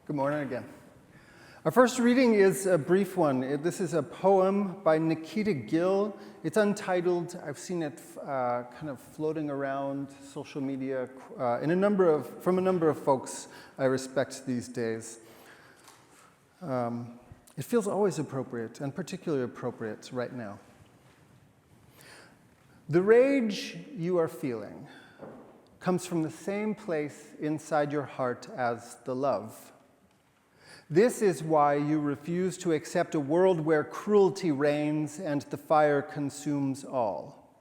Good morning again. Our first reading is a brief one. This is a poem by Nikita Gill. It's untitled. I've seen it kind of floating around social media from a number of folks I respect these days. It feels always appropriate, and particularly appropriate right now. The rage you are feeling comes from the same place inside your heart as the love. This is why you refuse to accept a world where cruelty reigns and the fire consumes all.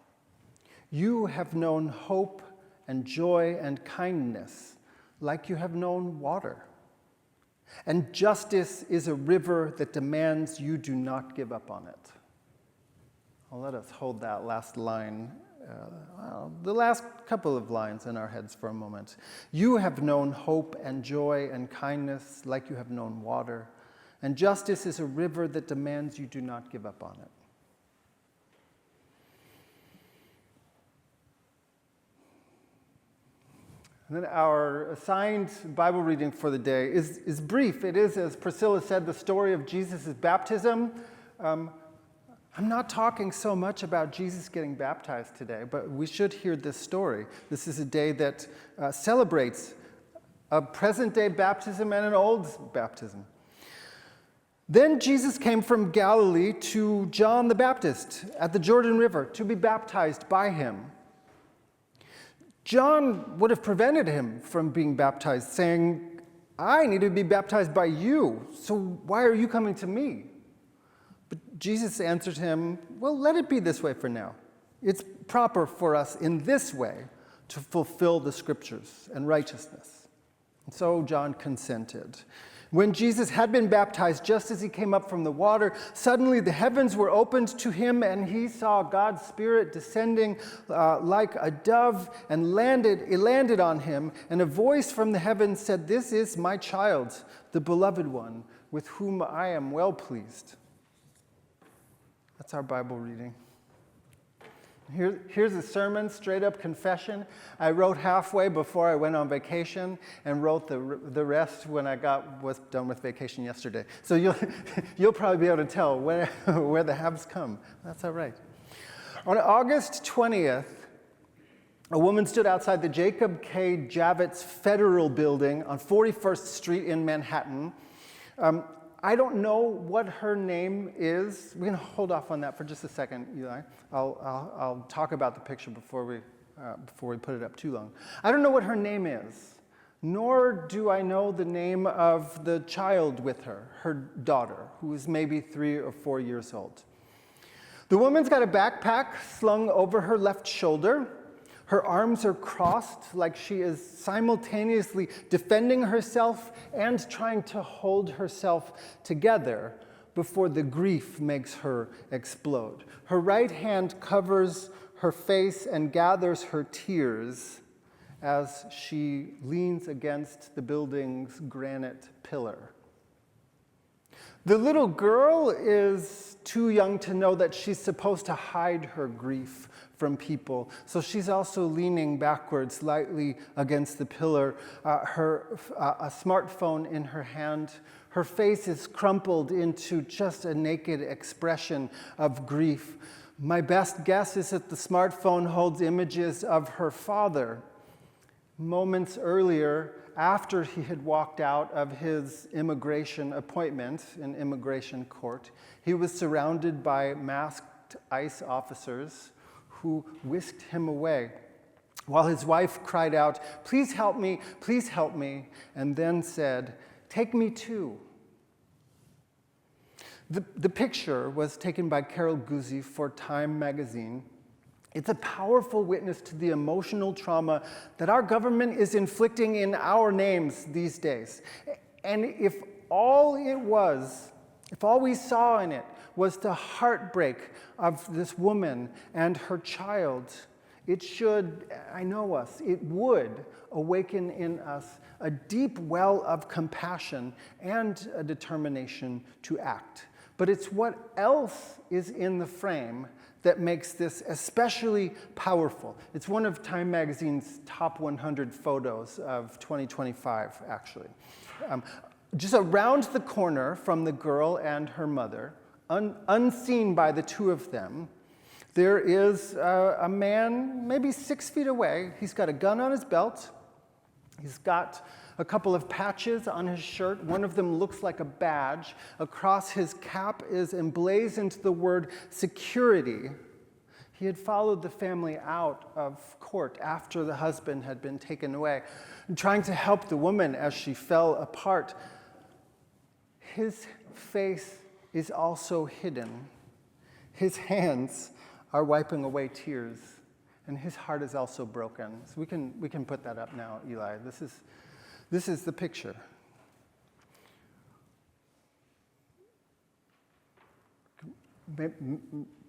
You have known hope and joy and kindness like you have known water. And justice is a river that demands you do not give up on it. Well, let us hold that last line, the last couple of lines in our heads for a moment. You have known hope and joy and kindness like you have known water, and justice is a river that demands you do not give up on it. And then our assigned Bible reading for the day is brief. It is, as Priscilla said, the story of Jesus' baptism. I'm not talking so much about Jesus getting baptized today, but we should hear this story. This is a day that celebrates a present-day baptism and an old baptism. Then Jesus came from Galilee to John the Baptist at the Jordan River to be baptized by him. John would have prevented him from being baptized, saying, I need to be baptized by you, so why are you coming to me? But Jesus answered him, well, let it be this way for now. It's proper for us in this way to fulfill the scriptures and righteousness. And so John consented. When Jesus had been baptized, just as he came up from the water, suddenly the heavens were opened to him, and he saw God's Spirit descending like a dove, and it landed on him. And a voice from the heavens said, this is my child, the beloved one, with whom I am well pleased. That's our Bible reading. Here's a sermon, straight up confession. I wrote halfway before I went on vacation and wrote the rest when I was done with vacation yesterday. So you'll probably be able to tell where the halves come. That's all right. On August 20th, a woman stood outside the Jacob K. Javits Federal Building on 41st Street in Manhattan. I don't know what her name is. We can hold off on that for just a second, Eli. I'll talk about the picture before we put it up too long. I don't know what her name is, nor do I know the name of the child with her daughter, who is maybe 3 or 4 years old. The woman's got a backpack slung over her left shoulder. Her arms are crossed like she is simultaneously defending herself and trying to hold herself together before the grief makes her explode. Her right hand covers her face and gathers her tears as she leans against the building's granite pillar. The little girl is too young to know that she's supposed to hide her grief from people, so she's also leaning backwards lightly against the pillar, a smartphone in her hand. Her face is crumpled into just a naked expression of grief. My best guess is that the smartphone holds images of her father. Moments earlier, after he had walked out of his immigration appointment in immigration court, he was surrounded by masked ICE officers who whisked him away, while his wife cried out, please help me, and then said, take me too. The picture was taken by Carol Guzzi for Time magazine. It's a powerful witness to the emotional trauma that our government is inflicting in our names these days. And if all we saw in it was the heartbreak of this woman and her child, it would awaken in us a deep well of compassion and a determination to act. But it's what else is in the frame that makes this especially powerful. It's one of Time magazine's top 100 photos of 2025, actually. just around the corner from the girl and her mother, unseen by the two of them, there is a man maybe 6 feet away. He's got a gun on his belt. He's got a couple of patches on his shirt. One of them looks like a badge. Across his cap is emblazoned the word security. He had followed the family out of court after the husband had been taken away, trying to help the woman as she fell apart. His face is also hidden. His hands are wiping away tears, and his heart is also broken. So we can put that up now, Eli. This is the picture.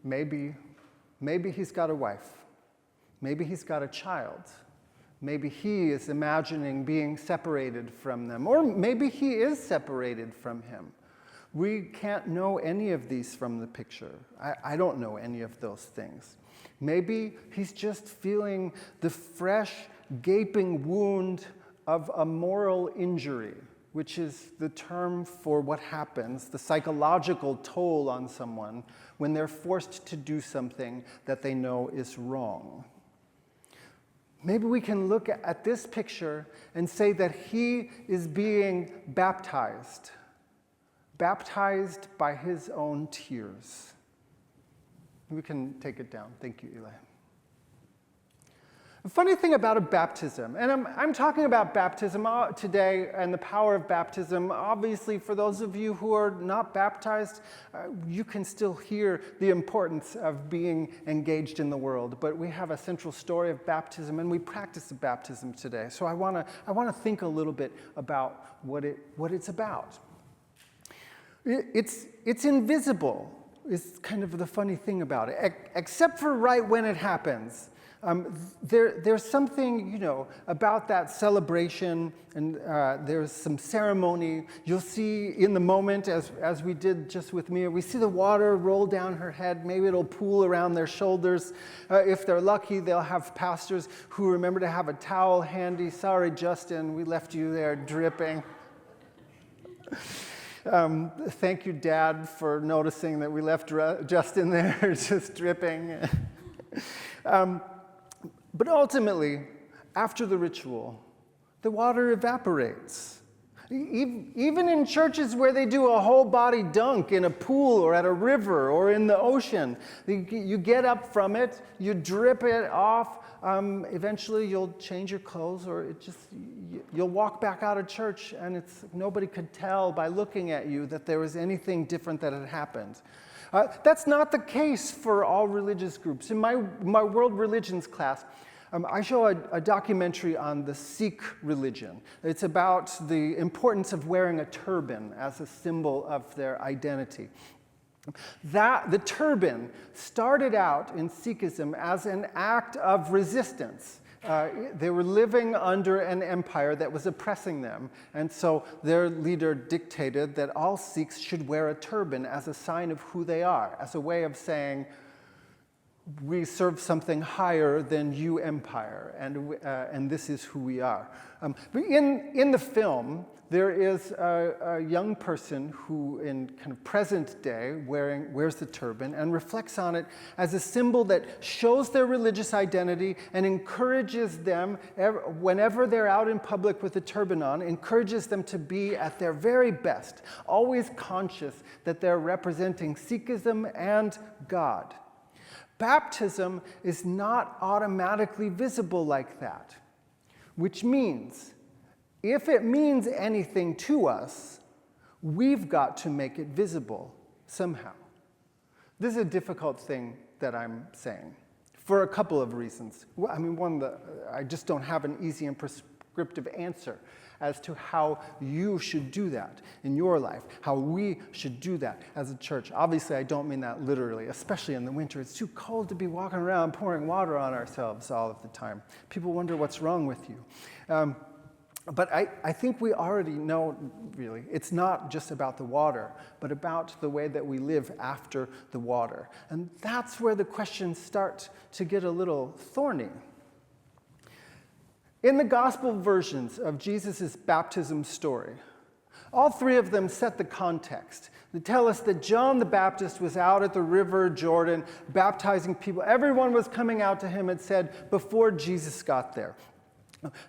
Maybe he's got a wife. Maybe he's got a child. Maybe he is imagining being separated from them, or maybe he is separated from him. We can't know any of these from the picture. I don't know any of those things. Maybe he's just feeling the fresh, gaping wound of a moral injury, which is the term for what happens, the psychological toll on someone when they're forced to do something that they know is wrong. Maybe we can look at this picture and say that he is being baptized by his own tears. We can take it down. Thank you, Eli. The funny thing about a baptism, and I'm talking about baptism today and the power of baptism. Obviously, for those of you who are not baptized, you can still hear the importance of being engaged in the world. But we have a central story of baptism, and we practice the baptism today. So I want to think a little bit about what it's about. It's invisible, is kind of the funny thing about it, except for right when it happens. There's something, about that celebration, and there's some ceremony. You'll see in the moment, as we did just with Mia, we see the water roll down her head. Maybe it'll pool around their shoulders. If they're lucky, they'll have pastors who remember to have a towel handy. Sorry, Justin, we left you there dripping. Thank you, Dad, for noticing that we left Justin there just dripping. But ultimately, after the ritual, the water evaporates. Even in churches where they do a whole body dunk in a pool or at a river or in the ocean, you get up from it, you drip it off, eventually you'll change your clothes, or you'll walk back out of church, and nobody could tell by looking at you that there was anything different that had happened. That's not the case for all religious groups. In my world religions class, I show a documentary on the Sikh religion. It's about the importance of wearing a turban as a symbol of their identity. The turban started out in Sikhism as an act of resistance. They were living under an empire that was oppressing them, and so their leader dictated that all Sikhs should wear a turban as a sign of who they are, as a way of saying, we serve something higher than you, empire, and this is who we are. But in the film, there is a young person who, in kind of present day, wears the turban and reflects on it as a symbol that shows their religious identity and encourages them, whenever they're out in public with the turban on, encourages them to be at their very best, always conscious that they're representing Sikhism and God. Baptism is not automatically visible like that, which means if it means anything to us, we've got to make it visible somehow. This is a difficult thing that I'm saying for a couple of reasons. I mean, one, I just don't have an easy and prescriptive answer as to how you should do that in your life, how we should do that as a church. Obviously, I don't mean that literally, especially in the winter. It's too cold to be walking around pouring water on ourselves all of the time. People wonder what's wrong with you. But I think we already know, really, it's not just about the water, but about the way that we live after the water. And that's where the questions start to get a little thorny. In the gospel versions of Jesus' baptism story, All three of them set the context. They tell us that John the Baptist was out at the river Jordan baptizing people. Everyone was coming out to him, it said, before Jesus got there.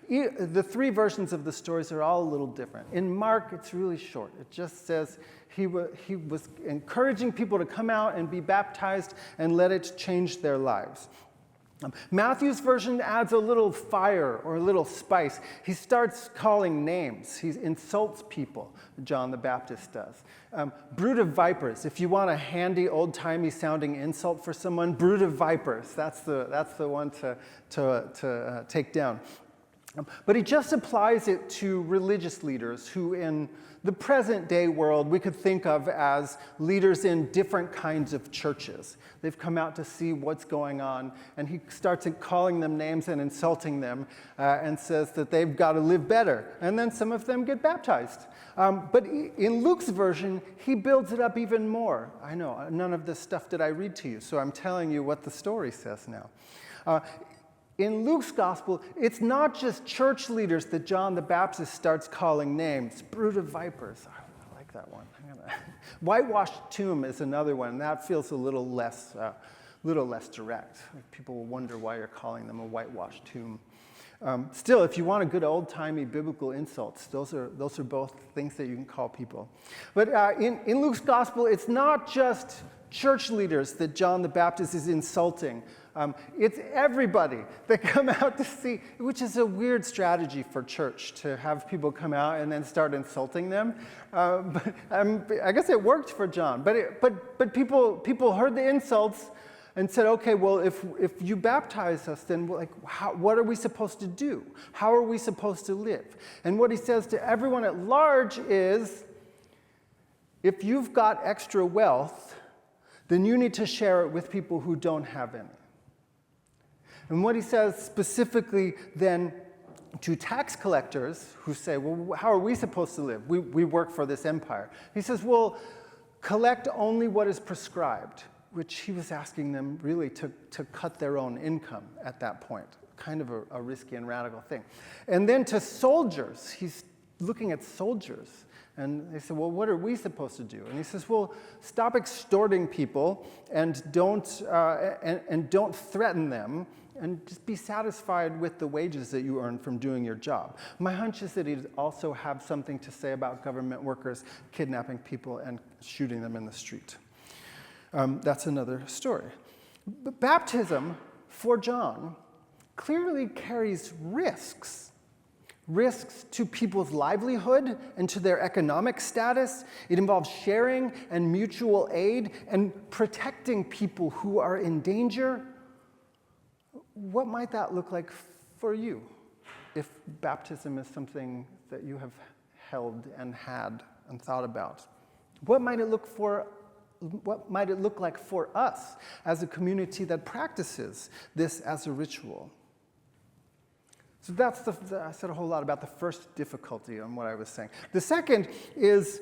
The three versions of the stories are all a little different. In Mark, it's really short. It just says he was encouraging people to come out and be baptized and let it change their lives. Matthew's version adds a little fire or a little spice. He starts calling names. He insults people, John the Baptist does. Brood of vipers. If you want a handy, old-timey sounding insult for someone, brood of vipers. That's the one to take down. But he just applies it to religious leaders who in the present day world we could think of as leaders in different kinds of churches. They've come out to see what's going on, and he starts calling them names and insulting them and says that they've got to live better. And then some of them get baptized. But in Luke's version, he builds it up even more. I know, none of this stuff did I read to you, so I'm telling you what the story says now. In Luke's gospel, it's not just church leaders that John the Baptist starts calling names. Brood of vipers. I like that one. Whitewashed tomb is another one. That feels a little less direct. People will wonder why you're calling them a whitewashed tomb. Still, if you want a good old-timey biblical insults, those are both things that you can call people. But in Luke's gospel, it's not just church leaders that John the Baptist is insulting. It's everybody that come out to see, which is a weird strategy for church, to have people come out and then start insulting them. But I guess it worked for John. But people heard the insults and said, okay, well, if you baptize us, then what are we supposed to do? How are we supposed to live? And what he says to everyone at large is, if you've got extra wealth, then you need to share it with people who don't have any. And what he says specifically then to tax collectors who say, well, how are we supposed to live? We work for this empire. He says, well, collect only what is prescribed, which he was asking them really to cut their own income at that point. Kind of a risky and radical thing. And then to soldiers, he's looking at soldiers. And they said, well, what are we supposed to do? And he says, well, stop extorting people and don't threaten them, and just be satisfied with the wages that you earn from doing your job. My hunch is that he'd also have something to say about government workers kidnapping people and shooting them in the street. That's another story. But baptism, for John, clearly carries risks. Risks to people's livelihood and to their economic status. It involves sharing and mutual aid and protecting people who are in danger. What might that look like for you if baptism is something that you have held and had and thought about? What might it look like for us as a community that practices this as a ritual? So I said a whole lot about the first difficulty on what I was saying. The second is,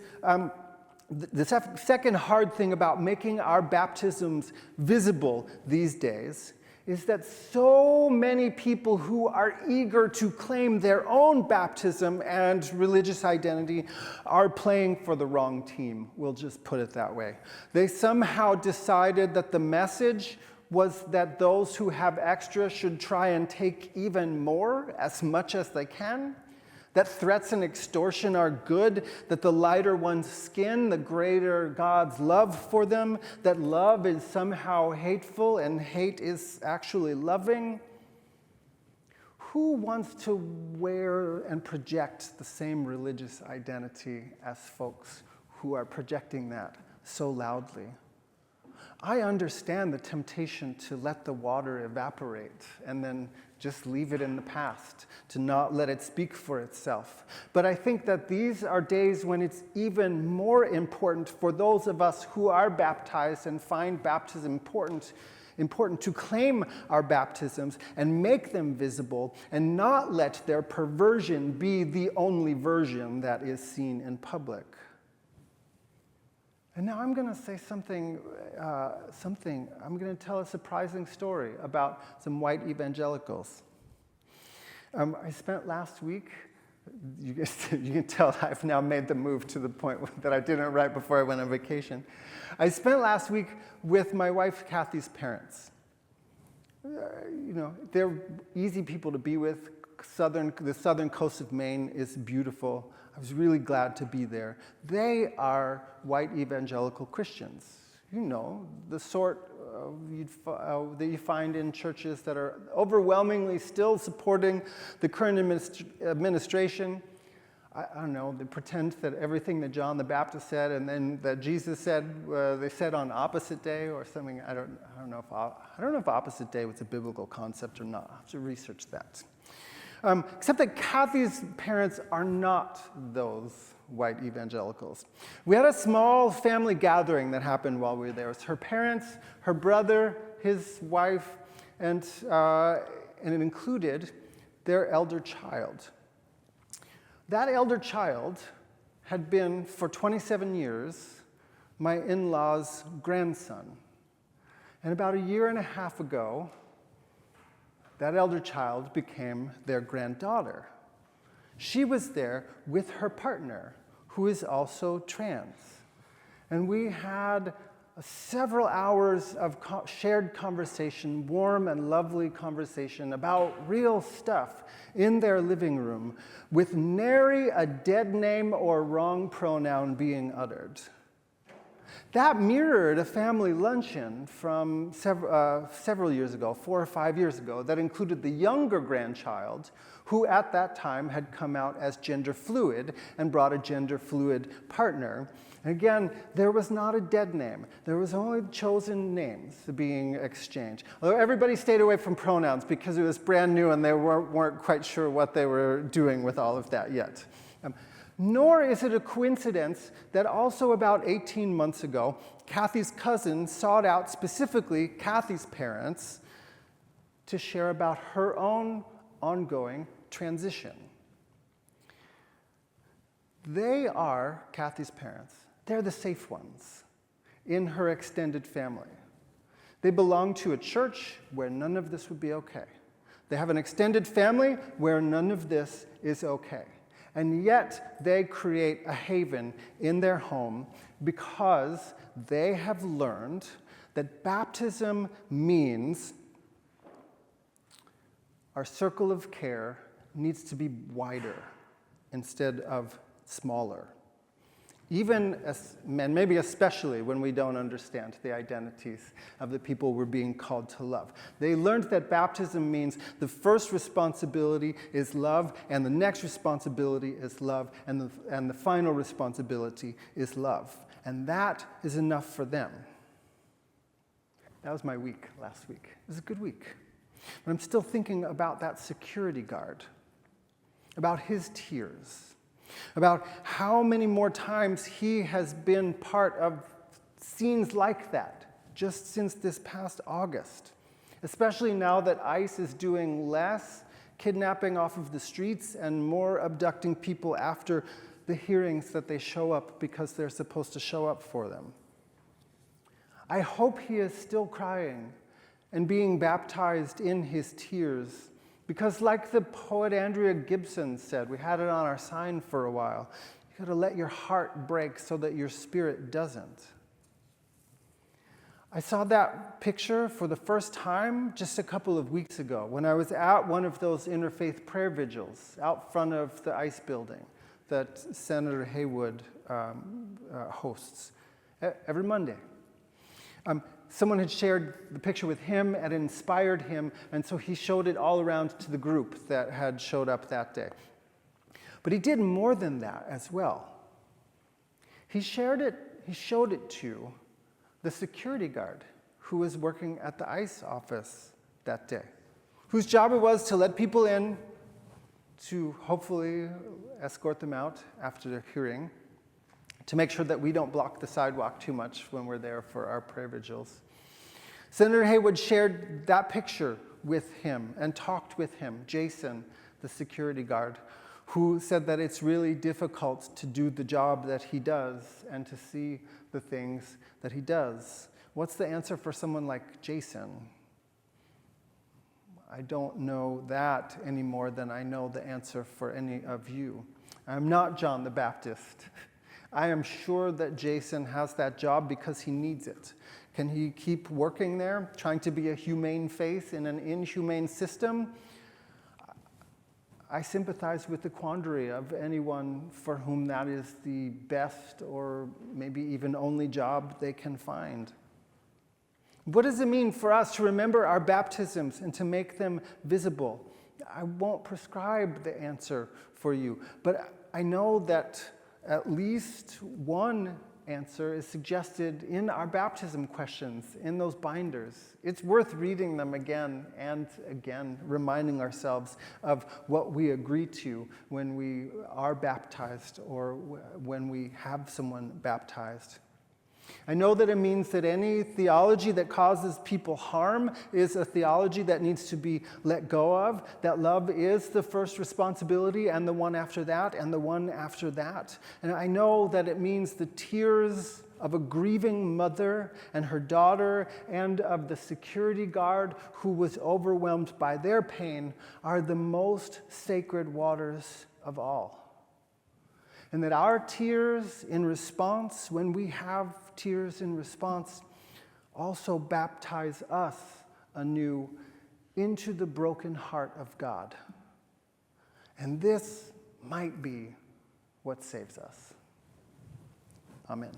the second hard thing about making our baptisms visible these days is that so many people who are eager to claim their own baptism and religious identity are playing for the wrong team. We'll just put it that way. They somehow decided that the message was that those who have extra should try and take even more, as much as they can, that threats and extortion are good, that the lighter one's skin, the greater God's love for them, that love is somehow hateful and hate is actually loving. Who wants to wear and project the same religious identity as folks who are projecting that so loudly? I understand the temptation to let the water evaporate and then just leave it in the past, to not let it speak for itself. But I think that these are days when it's even more important for those of us who are baptized and find baptism important to claim our baptisms and make them visible and not let their perversion be the only version that is seen in public. And now I'm going to say something, I'm going to tell a surprising story about some white evangelicals. I spent last week You can tell I've now made the move to the point that I didn't right before I went on vacation. I spent last week with my wife Kathy's parents. They're easy people to be with. The southern coast of Maine is beautiful. I was really glad to be there. They are white evangelical Christians. The sort that you find in churches that are overwhelmingly still supporting the current administration. I don't know, they pretend that everything that John the Baptist said and then that Jesus said, they said on opposite day or something. I don't know if opposite day was a biblical concept or not. I'll have to research that. Except that Kathy's parents are not those white evangelicals. We had a small family gathering that happened while we were there. It was her parents, her brother, his wife, and it included their elder child. That elder child had been, for 27 years, my in-laws' grandson. And about a year and a half ago, that elder child became their granddaughter. She was there with her partner, who is also trans. And we had several hours of shared conversation, warm and lovely conversation about real stuff in their living room, with nary a dead name or wrong pronoun being uttered. That mirrored a family luncheon from several years ago, 4 or 5 years ago, that included the younger grandchild, who at that time had come out as gender fluid and brought a gender fluid partner. And again, there was not a dead name. There was only chosen names being exchanged. Although everybody stayed away from pronouns because it was brand new and they weren't quite sure what they were doing with all of that yet. Nor is it a coincidence that also about 18 months ago, Kathy's cousin sought out specifically Kathy's parents to share about her own ongoing transition. They are Kathy's parents. They're the safe ones in her extended family. They belong to a church where none of this would be okay. They have an extended family where none of this is okay. And yet they create a haven in their home because they have learned that baptism means our circle of care needs to be wider instead of smaller. Even, and maybe especially when we don't understand the identities of the people we're being called to love. They learned that baptism means the first responsibility is love, and the next responsibility is love, and the final responsibility is love. And that is enough for them. That was my week last week. It was a good week. But I'm still thinking about that security guard, about his tears, about how many more times he has been part of scenes like that just since this past August, especially now that ICE is doing less kidnapping off of the streets and more abducting people after the hearings that they show up because they're supposed to show up for them. I hope he is still crying and being baptized in his tears. Because like the poet Andrea Gibson said, we had it on our sign for a while, you gotta let your heart break so that your spirit doesn't. I saw that picture for the first time just a couple of weeks ago when I was at one of those interfaith prayer vigils out front of the ICE building that Senator Haywood hosts every Monday. Someone had shared the picture with him and inspired him, and so he showed it all around to the group that had showed up that day. But he did more than that as well. He showed it to the security guard who was working at the ICE office that day, whose job it was to let people in, to hopefully escort them out after the hearing, to make sure that we don't block the sidewalk too much when we're there for our prayer vigils. Senator Haywood shared that picture with him and talked with him, Jason, the security guard, who said that it's really difficult to do the job that he does and to see the things that he does. What's the answer for someone like Jason? I don't know that any more than I know the answer for any of you. I'm not John the Baptist. I am sure that Jason has that job because he needs it. Can he keep working there, trying to be a humane face in an inhumane system? I sympathize with the quandary of anyone for whom that is the best or maybe even only job they can find. What does it mean for us to remember our baptisms and to make them visible? I won't prescribe the answer for you, but I know that at least one answer is suggested in our baptism questions, in those binders. It's worth reading them again and again, reminding ourselves of what we agree to when we are baptized or when we have someone baptized. I know that it means that any theology that causes people harm is a theology that needs to be let go of, that love is the first responsibility and the one after that and the one after that. And I know that it means the tears of a grieving mother and her daughter and of the security guard who was overwhelmed by their pain are the most sacred waters of all. And that our tears in response, when we have tears in response, also baptize us anew into the broken heart of God. And this might be what saves us. Amen.